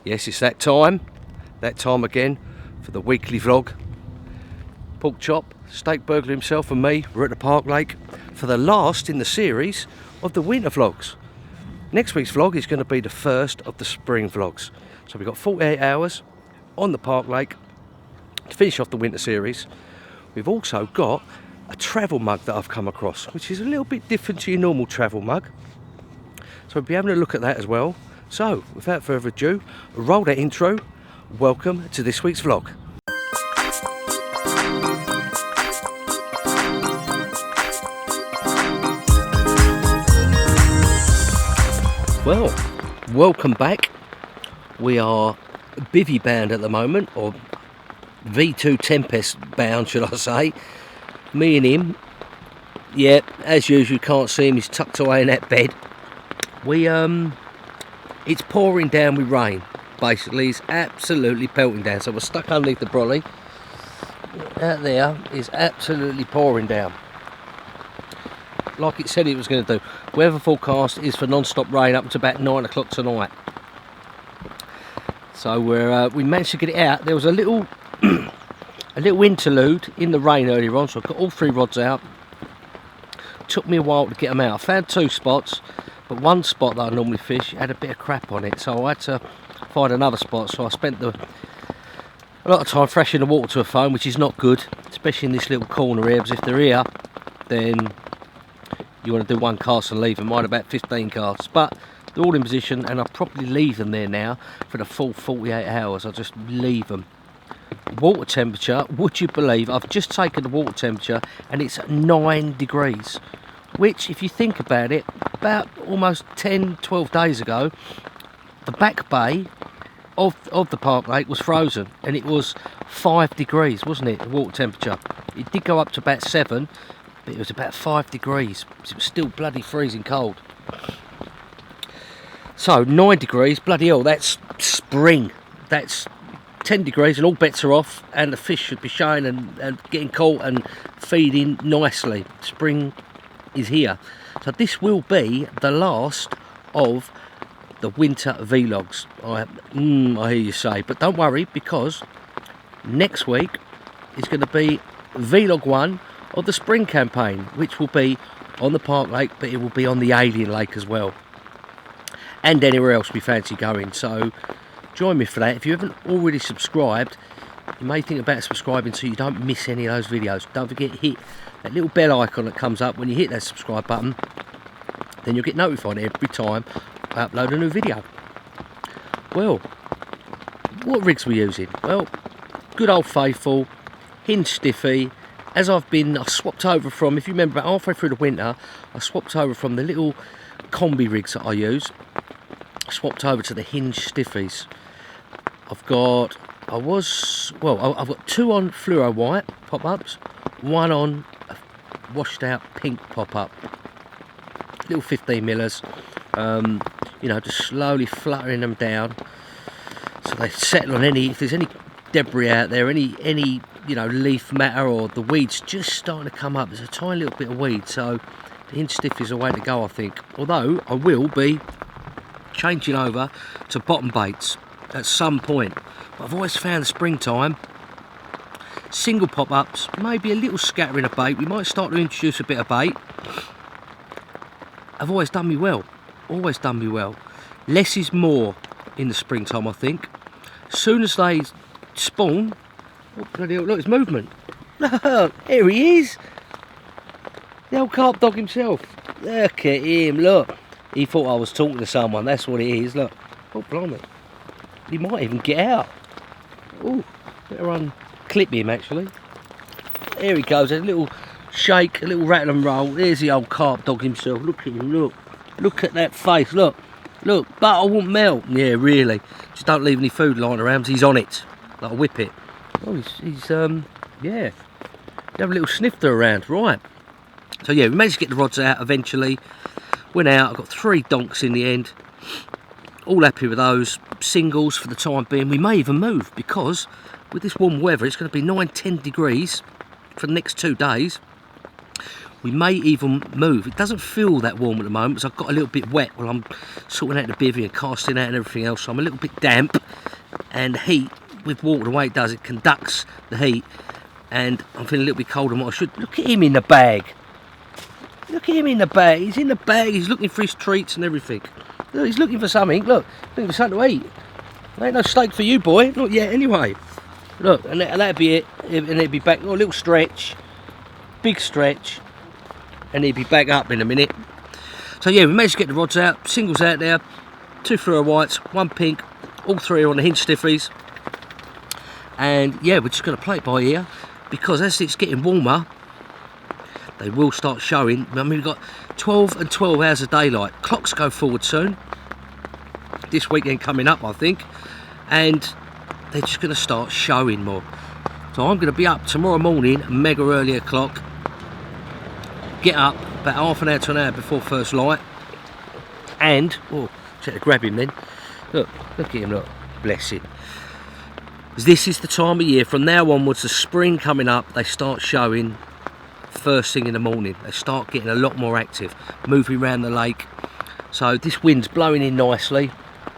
Yes, it's that time again for the weekly vlog. Pork Chop, Steak Burglar himself and me, we're at the Park Lake for the last in the series of the winter vlogs. Next week's vlog is going to be the first of the spring vlogs. So we've got 48 hours on the Park Lake to finish off the winter series. We've also got a travel mug that I've come across, which is a little bit different to your normal travel mug. So we'll be having a look at that as well. So, without further ado, roll that intro. Welcome to this week's vlog. Well, welcome back. We are bivvy bound at the moment, or V2 Tempest bound, should I say. Me and him, yeah, as usual, you can't see him, he's tucked away in that bed. It's pouring down with rain, basically. It's absolutely pelting down. So we're stuck underneath the brolly. Out there is absolutely pouring down, like it said it was going to do. Weather forecast is for non-stop rain up to about 9 o'clock tonight. So we managed to get it out. There was a little interlude in the rain earlier on, so I got all 3 rods out. Took me a while to get them out. I found 2 spots. But one spot that I normally fish had a bit of crap on it, so I had to find another spot. So I spent a lot of time freshening the water to a foam, which is not good, especially in this little corner here, because if they're here, then you want to do 1 cast and leave them. Mine about 15 casts, but they're all in position, and I'll probably leave them there now for the full 48 hours. I'll just leave them. Water temperature, would you believe, I've just taken the water temperature, and it's 9 degrees. Which, if you think about it, about almost 10-12 days ago, the back bay of the Park Lake was frozen, and it was 5 degrees, wasn't it, the water temperature? It did go up to about 7, but it was about 5 degrees, so it was still bloody freezing cold. So 9 degrees, bloody hell, that's spring. That's 10 degrees and all bets are off, and the fish should be showing and getting caught and feeding nicely. Spring is here. So this will be the last of the winter vlogs, I hear you say, but don't worry, because next week is going to be vlog 1 of the spring campaign, which will be on the Park Lake, but it will be on the Alien Lake as well, and anywhere else we fancy going. So join me for that. If you haven't already subscribed, you may think about subscribing so you don't miss any of those videos. Don't forget to hit that little bell icon that comes up when you hit that subscribe button. Then you'll get notified every time I upload a new video. Well, what rigs we're using? Well, good old faithful hinge stiffy. As I swapped over from, if you remember, about halfway through the winter, I swapped over from the little combi rigs that I use. I swapped over to the hinge stiffies. I've got 2 on fluoro white pop-ups, 1 on a washed out pink pop-up, little 15 millers, you know, just slowly fluttering them down so they settle on if there's any debris out there, any you know, leaf matter, or the weeds just starting to come up. There's a tiny little bit of weed, so the hinge stiff is a way to go, I think. Although I will be changing over to bottom baits at some point. But I've always found the springtime, single pop-ups, maybe a little scattering of bait. We might start to introduce a bit of bait. Have always done me well. Always done me well. Less is more in the springtime, I think. As soon as they spawn, oh bloody hell, look, it's movement. Look, here he is. The old Carp Dog himself. Look at him, look. He thought I was talking to someone, that's what it is, look. Oh, blimey. He might even get out. Oh, better unclip him, actually. There he goes, a little shake, a little rattle and roll. There's the old Carp Dog himself. Look at him, look. Look at that face, look. Look, butter won't melt. Yeah, really. Just don't leave any food lying around, he's on it. Like a whippet. Oh, he's yeah. Have a little snifter around, right. So yeah, we managed to get the rods out eventually. Went out, I got 3 donks in the end. All happy with those. Singles for the time being. We may even move, because with this warm weather, it's going to be 9-10 degrees for the next 2 days. We may even move. It doesn't feel that warm at the moment, so I've got a little bit wet while I'm sorting out the bivvy and casting out and everything else. So I'm a little bit damp, and the heat with water, the way it does, it conducts the heat, and I'm feeling a little bit colder than what I should. Look at him in the bag. Look at him in the bag. He's in the bag. He's looking for his treats and everything. Look, he's looking for something. Look, looking for something to eat. There ain't no steak for you, boy. Not yet, anyway. Look, and that'd be it. And he'd be back. Oh, a little stretch, big stretch, and he'd be back up in a minute. So yeah, we managed to get the rods out. Singles out there. 2 fluoro whites, 1 pink. All 3 are on the hinge stiffies. And yeah, we're just going to play it by ear, because as it's getting warmer, they will start showing. I mean, we've got 12 and 12 hours of daylight. Clocks go forward soon. This weekend coming up, I think. And they're just going to start showing more. So I'm going to be up tomorrow morning, mega early o'clock. Get up about half an hour to an hour before first light. And, oh, check to grab him then. Look at him, look. Bless him. This is the time of year, from now onwards, the spring coming up, they start showing first thing in the morning. They start getting a lot more active, moving around the lake. So this wind's blowing in nicely.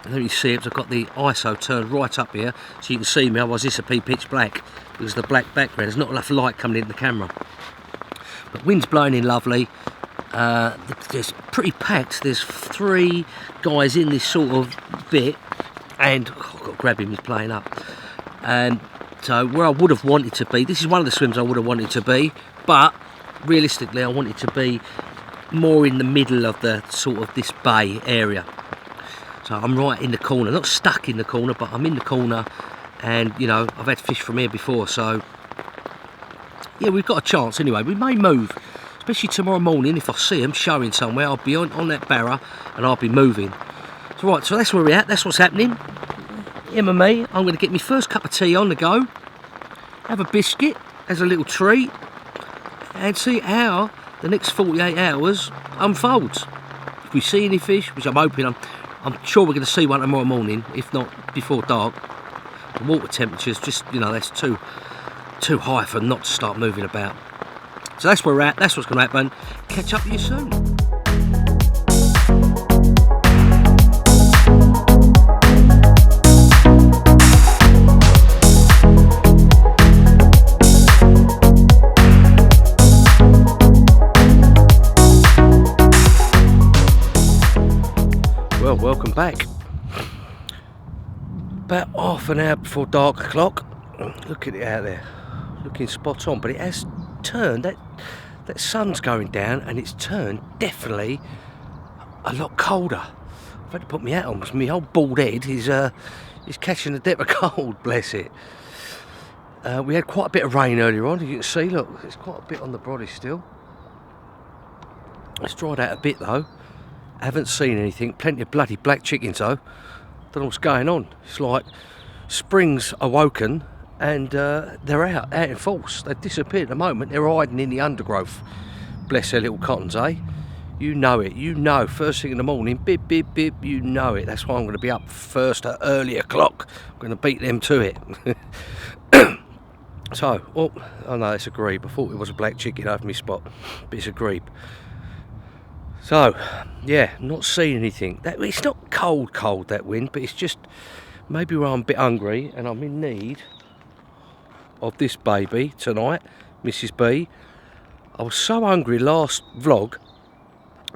Let me see it. I've got the ISO turned right up here so you can see me, otherwise this will be pitch black because of the black background. There's not enough light coming into the camera. But wind's blowing in lovely. There's pretty packed. There's 3 guys in this sort of bit, and oh, I've got to grab him, he's playing up. So where I would have wanted to be, this is one of the swims I would have wanted to be, but realistically I wanted to be more in the middle of the sort of this bay area. So I'm right in the corner, not stuck in the corner, but I'm in the corner, and you know, I've had fish from here before, so yeah, we've got a chance anyway. We may move, especially tomorrow morning. If I see them showing somewhere, I'll be on that barra and I'll be moving. So right, so that's where we're at, that's what's happening. Him and me, I'm going to get my first cup of tea on the go, have a biscuit as a little treat, and see how the next 48 hours unfolds. If we see any fish, which I'm hoping, I'm sure we're going to see one tomorrow morning, if not before dark. The water temperature's just, you know, that's too high for not to start moving about. So that's where we're at, that's what's going to happen. Catch up with you soon. Well, welcome back. About half an hour before dark o'clock. Look at it out there, looking spot on, but it has turned, that sun's going down, and it's turned definitely a lot colder. I've had to put my hat on because my whole bald head is catching a dip of cold, bless it. We had quite a bit of rain earlier on, as you can see, look, there's quite a bit on the body still. It's dried out a bit though. Haven't seen anything. Plenty of bloody black chickens though. Don't know what's going on. It's like spring's awoken and they're out in force. They've disappeared at the moment. They're hiding in the undergrowth. Bless their little cottons, eh? You know it. You know. First thing in the morning, bip, bip, bip. You know it. That's why I'm going to be up first at early o'clock. I'm going to beat them to it. So, oh no, it's a grebe. I thought it was a black chicken over my spot, but it's a grebe. So, yeah, not seeing anything. It's not cold, that wind, but it's just maybe where I'm a bit hungry and I'm in need of this baby tonight, Mrs. B. I was so hungry last vlog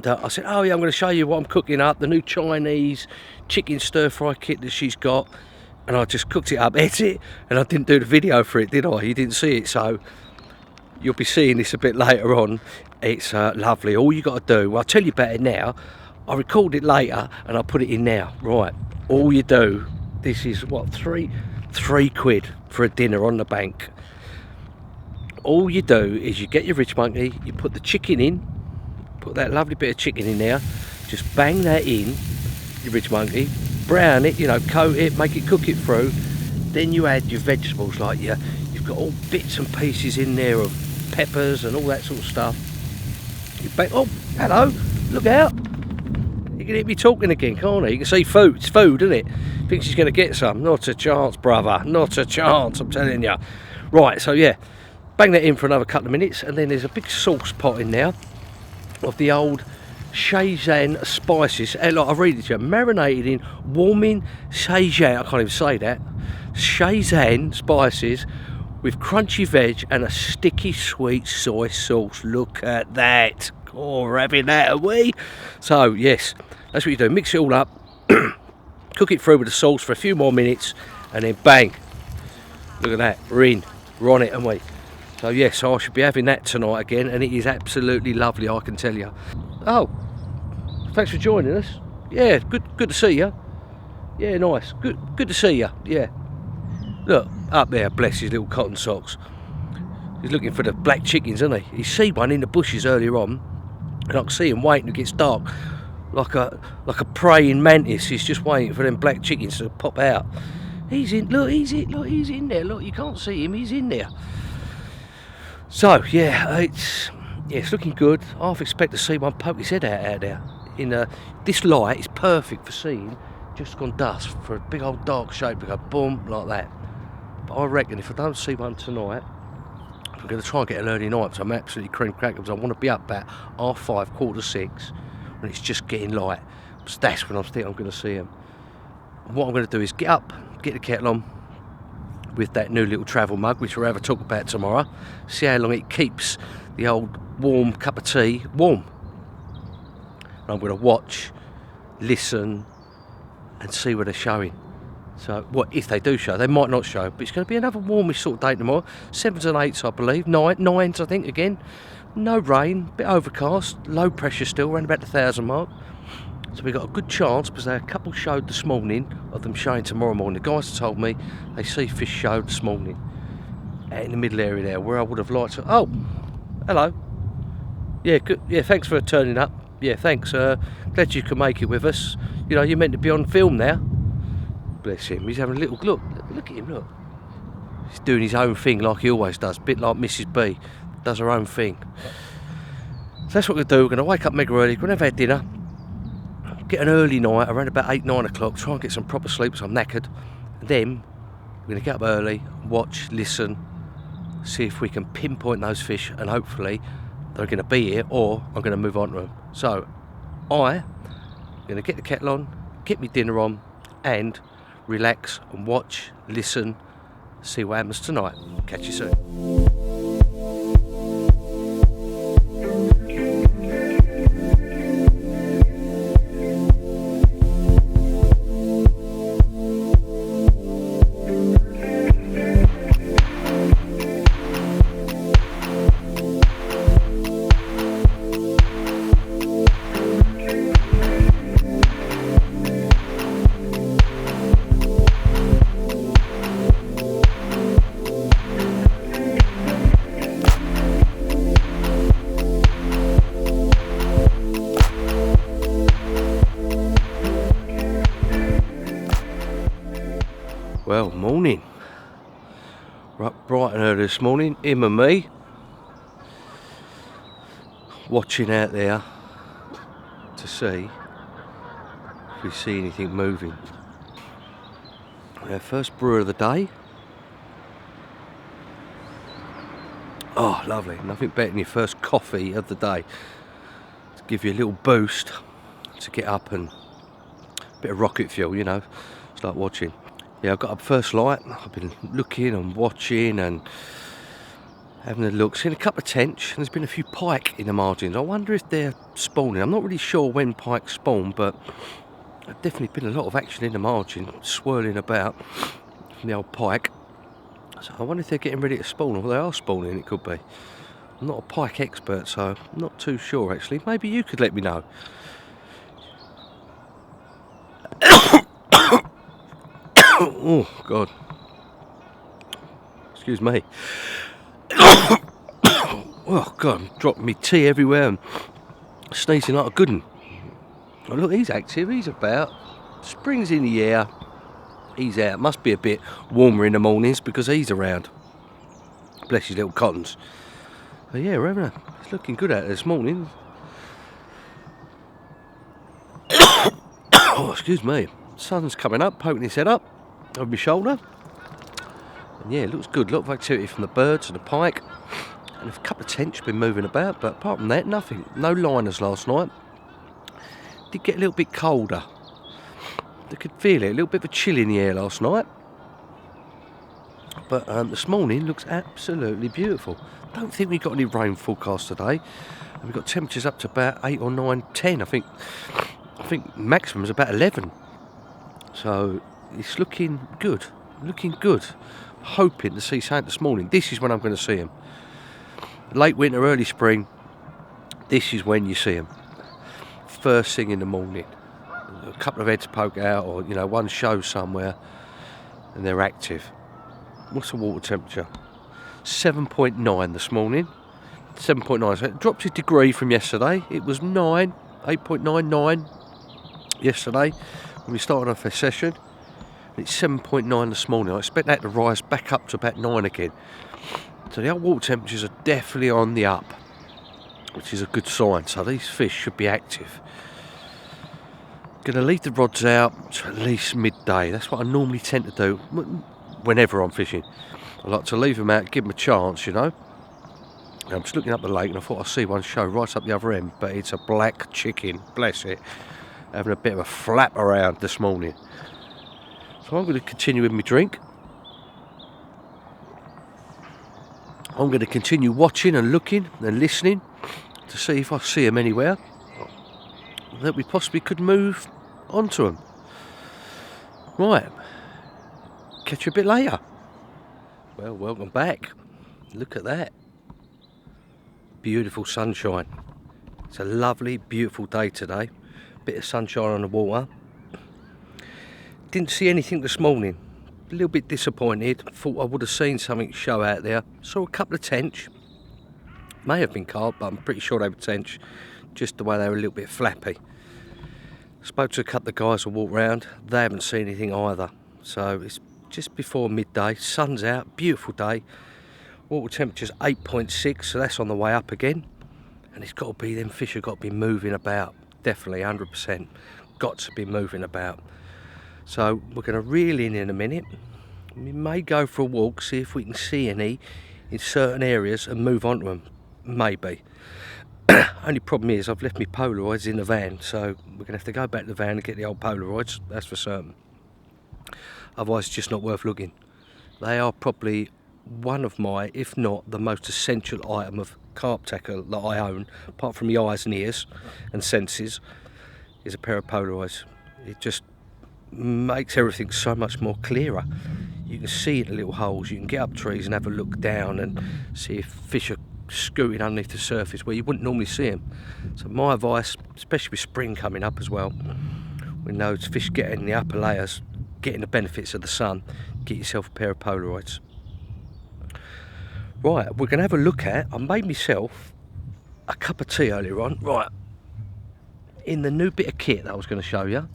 that I said, oh yeah, I'm going to show you what I'm cooking up, the new Chinese chicken stir-fry kit that she's got. And I just cooked it up, ate it, and I didn't do the video for it, did I? You didn't see it, so you'll be seeing this a bit later on. It's lovely. All you got to do, well, I'll tell you about it now. I'll record it later and I'll put it in now. Right, all you do, this is what, three quid for a dinner on the bank. All you do is you get your rich monkey, you put the chicken in, put that lovely bit of chicken in there, just bang that in, your rich monkey, brown it, you know, coat it, make it, cook it through. Then you add your vegetables, like you've got all bits and pieces in there of peppers and all that sort of stuff. You bake, oh, hello, look out. You can hear me talking again, can't you? You can see food, it's food, isn't it? Thinks he's going to get some. Not a chance, brother, not a chance, I'm telling you. Right, so yeah, bang that in for another couple of minutes, and then there's a big sauce pot in there of the old Szechuan spices. And like, I read it to you, marinated in warming Szechuan, I can't even say that, Szechuan spices with crunchy veg and a sticky sweet soy sauce. Look at that. Oh, we're having that, are we? So yes, that's what you do. Mix it all up, cook it through with the sauce for a few more minutes, and then bang. Look at that, we're on it, aren't we? So yes, I should be having that tonight again, and it is absolutely lovely, I can tell you. Oh, thanks for joining us. Yeah, good to see you. Yeah, nice. Good to see you. Yeah. Look, up there, bless his little cotton socks. He's looking for the black chickens, isn't he? He see one in the bushes earlier on, and I can see him waiting. It gets dark, like a praying mantis. He's just waiting for them black chickens to pop out. He's in. Look, he's in there. Look, you can't see him. He's in there. So yeah, it's looking good. I half expect to see one poke his head out there. In this light, it's perfect for seeing. Just gone dusk for a big old dark shape to go boom like that. But I reckon if I don't see one tonight, I'm going to try and get an early night. So I'm absolutely cream cracker because I want to be up about 5:30, 5:45 when it's just getting light. So that's when I think I'm going to see them. And what I'm going to do is get up, get the kettle on with that new little travel mug, which we'll have a talk about tomorrow. See how long it keeps the old warm cup of tea warm. And I'm going to watch, listen, and see where they're showing. So what if they do show? They might not show, but it's going to be another warmish sort of day tomorrow. 7s and 8s, I believe. 9s, I think, again. No rain, bit overcast, low pressure still, around about the 1,000 mark. So we've got a good chance, because a couple showed this morning of them showing tomorrow morning. The guys have told me they see fish showed this morning out in the middle area there, where I would have liked to. Oh, hello. Yeah, good. Yeah, thanks for turning up. Yeah, thanks. Glad you could make it with us. You know, you're meant to be on film now. Bless him. He's having a little look. Look at him. Look. He's doing his own thing like he always does. A bit like Mrs. B. Does her own thing. So that's what we're going to do. We're going to wake up mega early. We're going to have our dinner. Get an early night around about 8, 9 o'clock. Try and get some proper sleep because I'm knackered. And then we're going to get up early, watch, listen, see if we can pinpoint those fish, and hopefully they're going to be here, or I'm going to move on to them. So I'm going to get the kettle on, get me dinner on, and relax and watch, listen, see what happens tonight. Catch you soon. Well, morning. We're up bright and early this morning, him and me, watching out there to see if we see anything moving. Our first brew of the day. Oh, lovely. Nothing better than your first coffee of the day. To give you a little boost to get up, and a bit of rocket fuel, you know, start watching. Yeah, I got up first light. I've been looking and watching and having a look. Seen a couple of tench, and there's been a few pike in the margins. I wonder if they're spawning. I'm not really sure when pike spawn, but there's definitely been a lot of action in the margin, swirling about from the old pike. So I wonder if they're getting ready to spawn, or they are spawning, it could be. I'm not a pike expert, so I'm not too sure actually. Maybe you could let me know. Oh, God. Excuse me. Oh, God, I'm dropping me tea everywhere and sneezing like a good one. Oh, look, he's active. He's about. Spring's in the air. He's out. Must be a bit warmer in the mornings because he's around. Bless his little cottons. But yeah, we're having it's looking good out there this morning. Oh, excuse me. Sun's coming up, poking his head up over my shoulder. And yeah, it looks good. A lot of activity from the birds and the pike. And a couple of tench been moving about, but apart from that, nothing. No liners last night. Did get a little bit colder. I could feel it, a little bit of a chill in the air last night. But this morning looks absolutely beautiful. Don't think we've got any rain forecast today. And we've got temperatures up to about 8 or 9, 10. I think maximum is about 11. So it's looking good. Looking good. Hoping to see something this morning. This is when I'm going to see them. Late winter, early spring. This is when you see them. First thing in the morning. A couple of heads poke out, or one show somewhere, and they're active. What's the water temperature? 7.9 this morning. 7.9. So it dropped a degree from yesterday. It was 8.99 yesterday when we started off our session. It's 7.9 this morning. I expect that to rise back up to about 9 again. So the old water temperatures are definitely on the up, which is a good sign. So these fish should be active. Going to leave the rods out to at least midday. That's what I normally tend to do whenever I'm fishing. I like to leave them out, give them a chance, I'm just looking up the lake and I thought I see one show right up the other end, but it's a black chicken, bless it, having a bit of a flap around this morning. So I'm going to continue with my drink. I'm going to continue watching and looking and listening to see if I see them anywhere that we possibly could move onto them. Right, catch you a bit later. Well, welcome back. Look at that. Beautiful sunshine. It's a lovely, beautiful day today. Bit of sunshine on the water. Didn't see anything this morning. A little bit disappointed. Thought I would have seen something show out there. Saw a couple of tench. May have been carp, but I'm pretty sure they were tench. Just the way they were a little bit flappy. Spoke to a couple of guys who walk around. They haven't seen anything either. So it's just before midday. Sun's out. Beautiful day. Water temperature's 8.6, so that's on the way up again. And it's got to be, them fish have got to be moving about. Definitely, 100%. Got to be moving about. So we're going to reel in a minute. We may go for a walk, see if we can see any in certain areas and move on to them. Maybe. Only problem is I've left my Polaroids in the van, so we're going to have to go back to the van and get the old Polaroids, that's for certain. Otherwise it's just not worth looking. They are probably one of my, if not the most essential item of carp tackle that I own, apart from my eyes and ears and senses, is a pair of Polaroids. It just makes everything so much more clearer. You can see the little holes, you can get up trees and have a look down and see if fish are scooting underneath the surface where you wouldn't normally see them. So my advice, especially with spring coming up as well, when those fish get in the upper layers, getting the benefits of the sun, get yourself a pair of Polaroids. Right, we're going to have a look at, I made myself a cup of tea earlier on, right, in the new bit of kit that I was going to show you.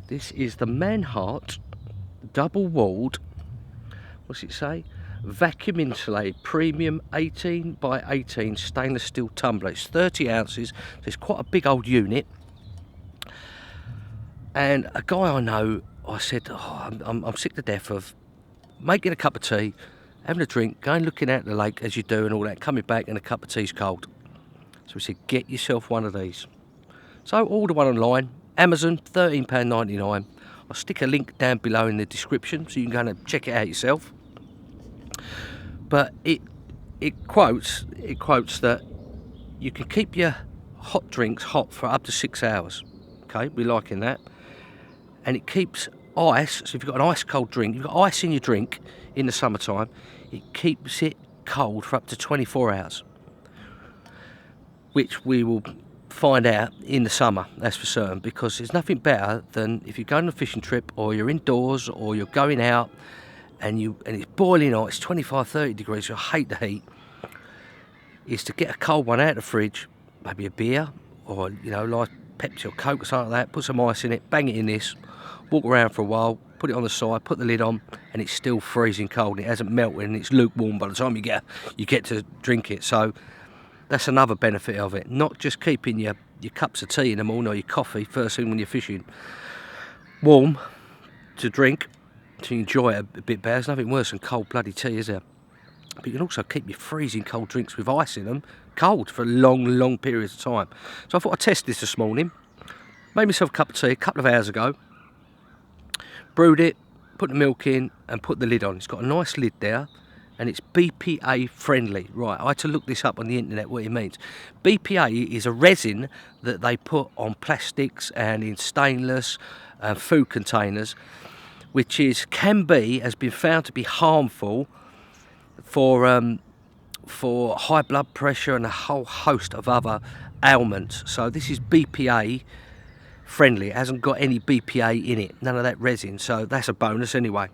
This is the Mannhart double walled, what's it say? Vacuum insulated premium 18 by 18 stainless steel tumbler. It's 30 ounces, so it's quite a big old unit. And a guy I know, I said, I'm sick to death of making a cup of tea, having a drink, going looking out the lake as you do and all that, coming back and a cup of tea's cold. So we said, get yourself one of these. So order one online, Amazon, £13.99. I'll stick a link down below in the description so you can go and check it out yourself. But it quotes that you can keep your hot drinks hot for up to 6 hours. Okay, we're liking that. And it keeps ice, so if you've got an ice cold drink, you've got ice in your drink in the summertime, it keeps it cold for up to 24 hours. Which we will find out in the summer, that's for certain, because there's nothing better than if you're going on a fishing trip or you're indoors or you're going out and it's boiling hot, it's 25-30 degrees, so I hate the heat, is to get a cold one out of the fridge, maybe a beer or like Pepsi or Coke or something like that, put some ice in it, bang it in this, walk around for a while, put it on the side, put the lid on, and it's still freezing cold and it hasn't melted and it's lukewarm by the time you get to drink it. So that's another benefit of it, not just keeping your cups of tea in the morning or your coffee first thing when you're fishing warm to drink, to enjoy it a bit better. There's nothing worse than cold bloody tea, is there? But you can also keep your freezing cold drinks with ice in them cold for long periods of time. So I thought I'd test this morning. Made myself a cup of tea a couple of hours ago. Brewed it, put the milk in and put the lid on. It's got a nice lid there and it's BPA friendly. Right, I had to look this up on the internet what it means. BPA is a resin that they put on plastics and in stainless food containers, which has been found to be harmful for high blood pressure and a whole host of other ailments. So this is BPA friendly. It hasn't got any BPA in it, none of that resin, so that's a bonus anyway.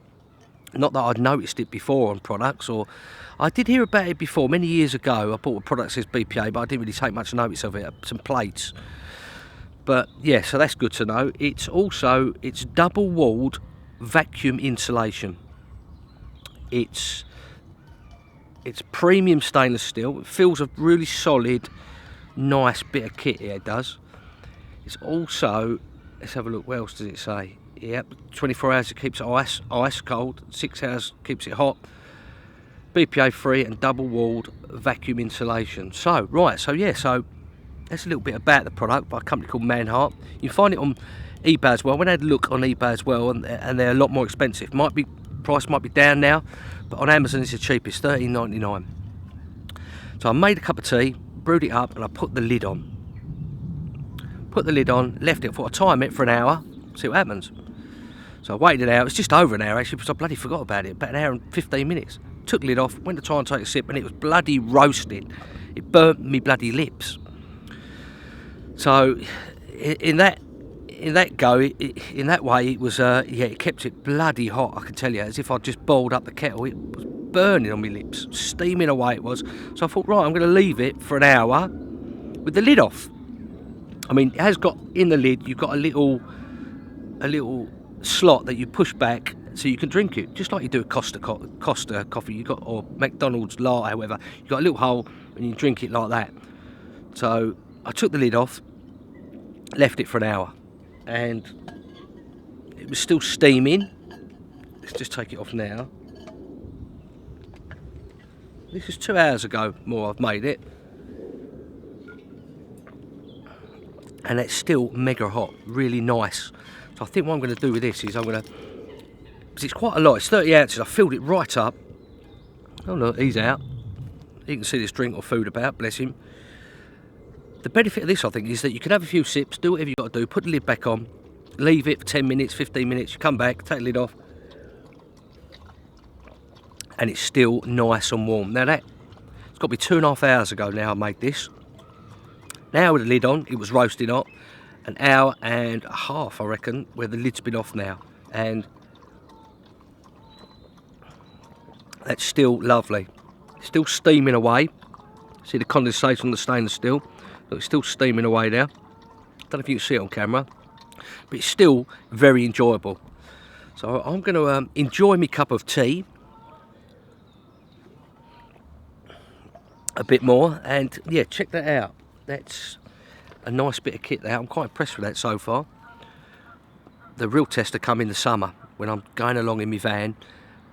Not that I'd noticed it before on products, or I did hear about it before many years ago. I bought a product that says BPA, but I didn't really take much notice of it. Some plates, but yeah, so that's good to know. It's double walled vacuum insulation. It's premium stainless steel. It feels a really solid, nice bit of kit here, it does. It's also, let's have a look, what else does it say? Yep, 24 hours it keeps it ice cold, 6 hours keeps it hot, BPA free and double walled vacuum insulation. So, right, so that's a little bit about the product by a company called Mannhart. You can find it on eBay as well. When I had a look on eBay as well, and they're a lot more expensive. Price might be down now, but on Amazon it's the cheapest, $13.99. So I made a cup of tea, brewed it up, and I put the lid on. Left it for a time it for an hour, see what happens. So I waited an hour. It's just over an hour actually, because I bloody forgot about it. About an hour and 15 minutes. Took the lid off, went to try and take a sip, and it was bloody roasting. It burnt me bloody lips. So in that way, it was it kept it bloody hot. I can tell you, as if I'd just boiled up the kettle. It was burning on my lips, steaming away it was. So I thought, right, I'm going to leave it for an hour with the lid off. I mean, it has got in the lid. You've got a little slot that you push back so you can drink it, just like you do a Costa coffee. You got, or McDonald's latte, however. You got a little hole and you drink it like that. So I took the lid off, left it for an hour, and it was still steaming. Let's just take it off now. This is 2 hours ago more I've made it. And it's still mega hot, really nice. So I think what I'm going to do with this is because it's quite a lot, it's 30 ounces, I filled it right up. Oh look, he's out. You can see this drink or food about, bless him. The benefit of this, I think, is that you can have a few sips, do whatever you've got to do, put the lid back on, leave it for 10 minutes, 15 minutes, you come back, take the lid off, and it's still nice and warm. Now it's got to be 2.5 hours ago now I made this. Now with the lid on, it was roasting hot. An hour and a half, I reckon, where the lid's been off now. And that's still lovely. Still steaming away. See the condensation on the stainless steel? Look, it's still steaming away there. Don't know if you can see it on camera. But it's still very enjoyable. So I'm going to enjoy my cup of tea a bit more. And yeah, check that out. That's a nice bit of kit there. I'm quite impressed with that so far. The real test will come in the summer when I'm going along in my van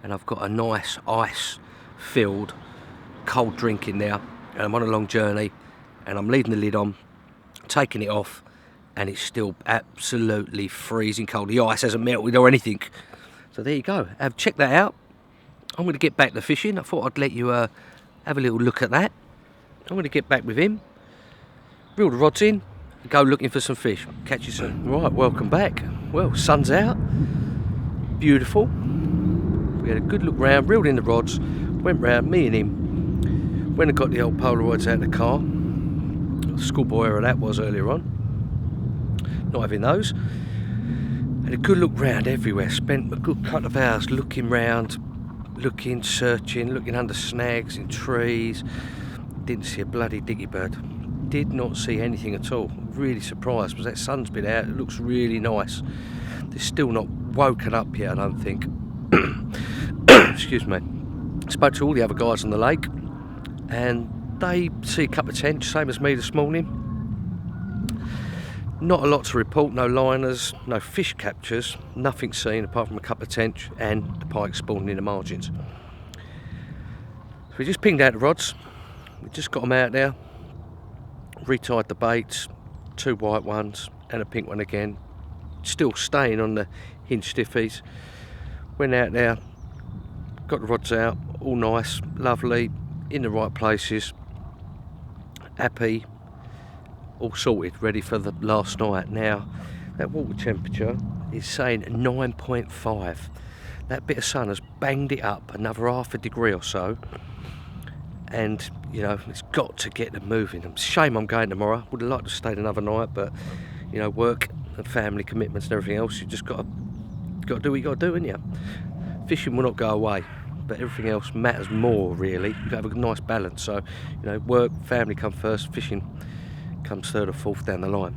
and I've got a nice ice-filled cold drink in there and I'm on a long journey and I'm leaving the lid on, taking it off, and it's still absolutely freezing cold. The ice hasn't melted or anything. So there you go. Check that out. I'm going to get back to fishing. I thought I'd let you have a little look at that. I'm going to get back with him, reel the rods in, and go looking for some fish. Catch you soon. Right, welcome back. Well, sun's out. Beautiful. We had a good look round, reeled in the rods, went round, me and him. Went and got the old Polaroids out of the car. Schoolboy error that was earlier on. Not having those. Had a good look round everywhere. Spent a good couple of hours looking round, looking, searching, looking under snags in trees. Didn't see a bloody dicky bird. Did not see anything at all. Really surprised because that sun's been out. It looks really nice. They're still not woken up yet, I don't think. Excuse me. Spoke to all the other guys on the lake and they see a couple of tench, same as me this morning. Not a lot to report, no liners, no fish captures, nothing seen apart from a couple of tench and the pike spawning in the margins. So we just pinged out the rods, we just got them out there, retied the baits, 2 white ones and a pink one again, still staying on the hinge stiffies. Went out there, got the rods out, all nice, lovely, in the right places, happy, all sorted, ready for the last night. Now, that water temperature is saying 9.5. That bit of sun has banged it up another half a degree or so. And, you know, it's got to get them moving. It's a shame I'm going tomorrow. Would have liked to stay another night, but, you know, work and family commitments and everything else, you just got to do what you got to do, ain't you? Fishing will not go away, but everything else matters more, really. You've got to have a nice balance. So, you know, work, family come first, fishing comes third or fourth down the line.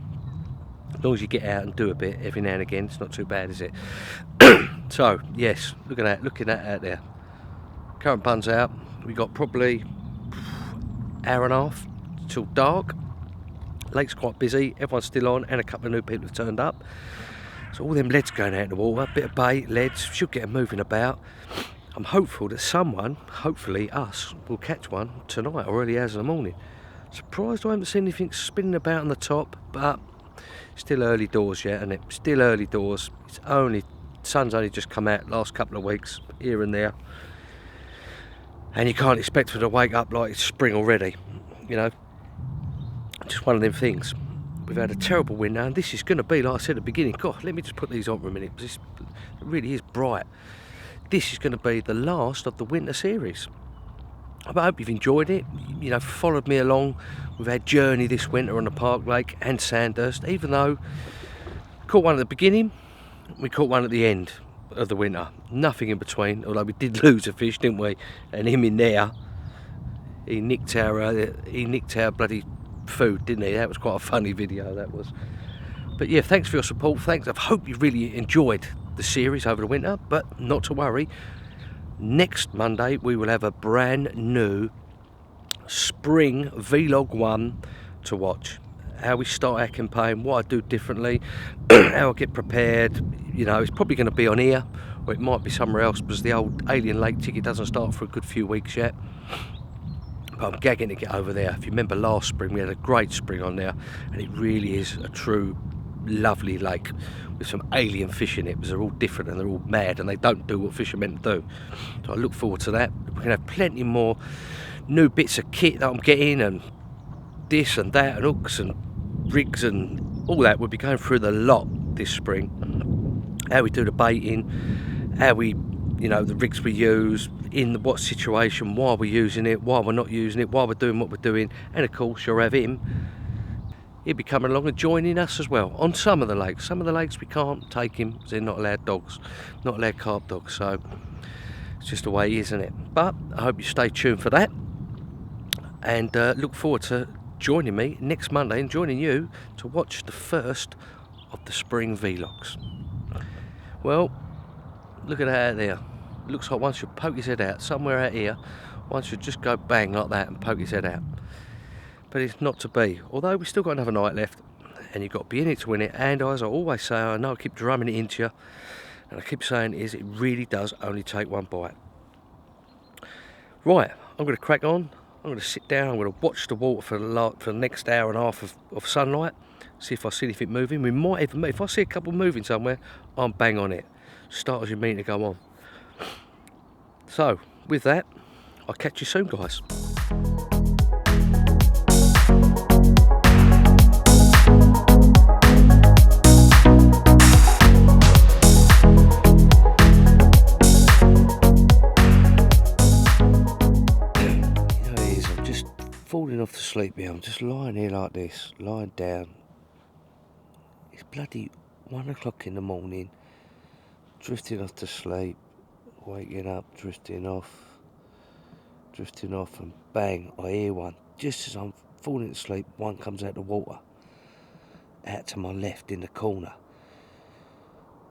As long as you get out and do a bit every now and again, it's not too bad, is it? So, yes, look at that, looking at out there. Current bun's out. We got probably hour and a half till dark. Lake's quite busy, everyone's still on, and a couple of new people have turned up. So all them leads going out in the water, bit of bait, leads, should get them moving about. I'm hopeful that someone, hopefully us, will catch one tonight or early hours in the morning. Surprised I haven't seen anything spinning about on the top, but still early doors yet, isn't it? Still early doors. It's only, sun's only just come out last couple of weeks, here and there. And you can't expect them to wake up like it's spring already, you know. Just one of them things. We've had a terrible winter, and this is going to be, like I said at the beginning, God, let me just put these on for a minute, because it really is bright. This is going to be the last of the winter series. I hope you've enjoyed it, you know, followed me along with our journey this winter on the Park Lake and Sandhurst, even though caught one at the beginning, we caught one at the end of the winter. Nothing in between, although we did lose a fish, didn't we? And him in there, he nicked our bloody food, didn't he? That was quite a funny video, that was. But yeah, thanks for your support. Thanks. I hope you really enjoyed the series over the winter, but not to worry. Next Monday we will have a brand new spring vlog 1 to watch. How we start our campaign, what I do differently, how I get prepared. You know, it's probably going to be on here, or it might be somewhere else, because the old Alien Lake ticket doesn't start for a good few weeks yet. But I'm gagging to get over there. If you remember last spring, we had a great spring on there, and it really is a true lovely lake with some alien fish in it, because they're all different and they're all mad and they don't do what fish are meant to do. So I look forward to that. We're going to have plenty more new bits of kit that I'm getting, and this and that, and hooks and rigs and all that. We'll be going through the lot this spring. How we do the baiting, how we, you know, the rigs we use, in what situation, why we're using it, why we're not using it, why we're doing what we're doing, and of course you'll have him. He'll be coming along and joining us as well on some of the lakes. Some of the lakes we can't take him because they're not allowed dogs, not allowed carp dogs, so it's just the way it is, isn't it? But I hope you stay tuned for that, and look forward to joining me next Monday and joining you to watch the first of the spring vlogs. Well, look at that out there. Looks like one should poke his head out somewhere out here. One should just go bang like that and poke his head out. But it's not to be. Although we've still got another night left, and you've got to be in it to win it. And as I always say, I know I keep drumming it into you, and I keep saying it really does only take one bite. Right, I'm going to crack on. I'm going to sit down. I'm going to watch the water for the next hour and a half of sunlight. See if I see anything moving. We might even, if I see a couple moving somewhere, I'm bang on it. Start as you mean to go on. So, with that, I'll catch you soon, guys. Falling off to sleep here. I'm just lying here like this, lying down. It's bloody 1 o'clock in the morning, drifting off to sleep, waking up, drifting off, and bang, I hear one. Just as I'm falling asleep, one comes out of the water, out to my left in the corner.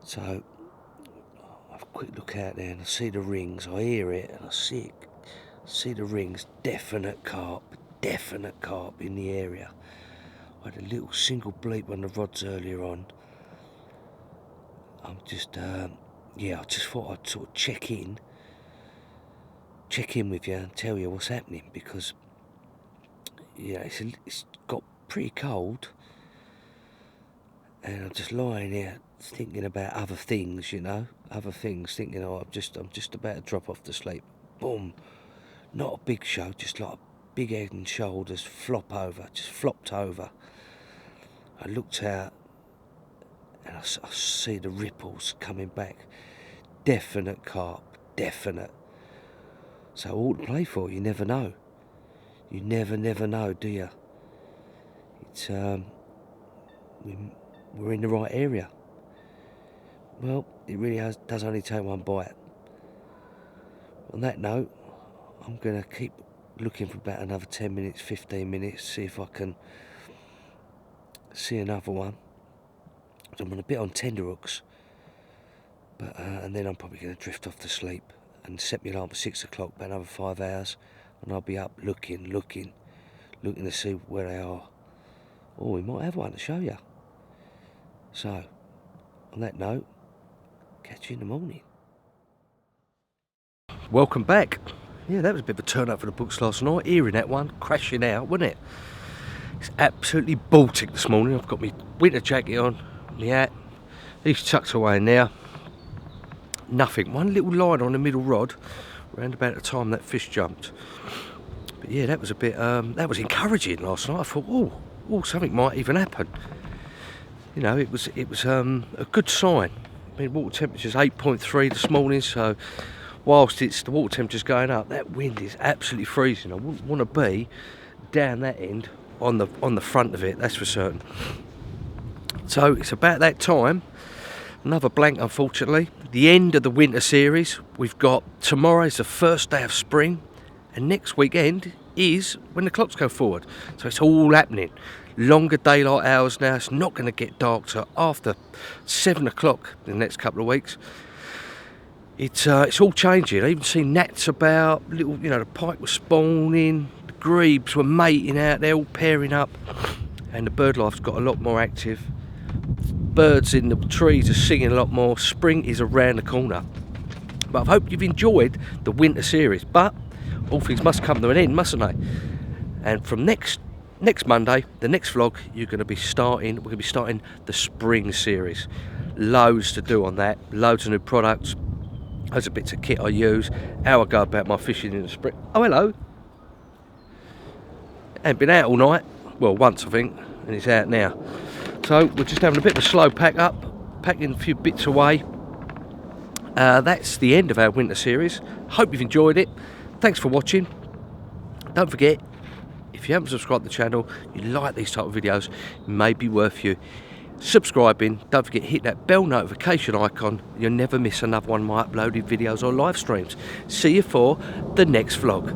So I have a quick look out there and I see the rings, I hear it and I see it. See the rings, definite carp in the area. I had a little single bleep on the rods earlier on. I'm just, yeah, I just thought I'd sort of check in with you and tell you what's happening, because, yeah, it's got pretty cold, and I'm just lying here thinking about other things, you know, thinking, oh, I'm just about to drop off to sleep. Boom, not a big show, just like a big head and shoulders just flopped over. I looked out and I see the ripples coming back. Definite carp, definite. So all to play for, you never know. You never know, do you? It's, we're in the right area. Well, it really does only take one bite. On that note, I'm going to keep looking for about another 10 minutes, 15 minutes, see if I can see another one. I'm on a bit on tenterhooks, but and then I'm probably going to drift off to sleep and set me alarm for 6 o'clock, about another 5 hours, and I'll be up looking to see where they are. Oh, we might have one to show you. So, on that note, catch you in the morning. Welcome back. Yeah, that was a bit of a turn up for the books last night. Hearing that one crashing out, wasn't it? It's absolutely Baltic this morning. I've got my winter jacket on, my hat. He's tucked away in there. Nothing. One little line on the middle rod, around about the time that fish jumped. But yeah, that was a bit. That was encouraging last night. I thought, oh, something might even happen. You know, it was a good sign. I mean, water temperature's 8.3 this morning, so whilst the water temperature's going up, that wind is absolutely freezing. I wouldn't want to be down that end on the front of it, that's for certain. So it's about that time. Another blank, unfortunately. The end of the winter series. We've got tomorrow's the first day of spring, and next weekend is when the clocks go forward. So it's all happening. Longer daylight hours now. It's not going to get dark till after 7 o'clock in the next couple of weeks. It's all changing. I even seen gnats about, little, you know, the pike was spawning, the grebes were mating out, they're all pairing up, and the bird life's got a lot more active. Birds in the trees are singing a lot more. Spring is around the corner. But I hope you've enjoyed the winter series. But all things must come to an end, mustn't they? And from next Monday, the next vlog, we're going to be starting the spring series. Loads to do on that. Loads of new products. Loads of bits of kit I use. How I go about my fishing in the spring. Oh, hello. Ain't been out all night. Well, once I think, and it's out now. So we're just having a bit of a slow pack up, packing a few bits away. That's the end of our winter series. Hope you've enjoyed it. Thanks for watching. Don't forget, if you haven't subscribed to the channel, you like these type of videos, it may be worth you subscribing. Don't forget to hit that bell notification icon. You'll never miss another one of my uploaded videos or live streams. See you for the next vlog.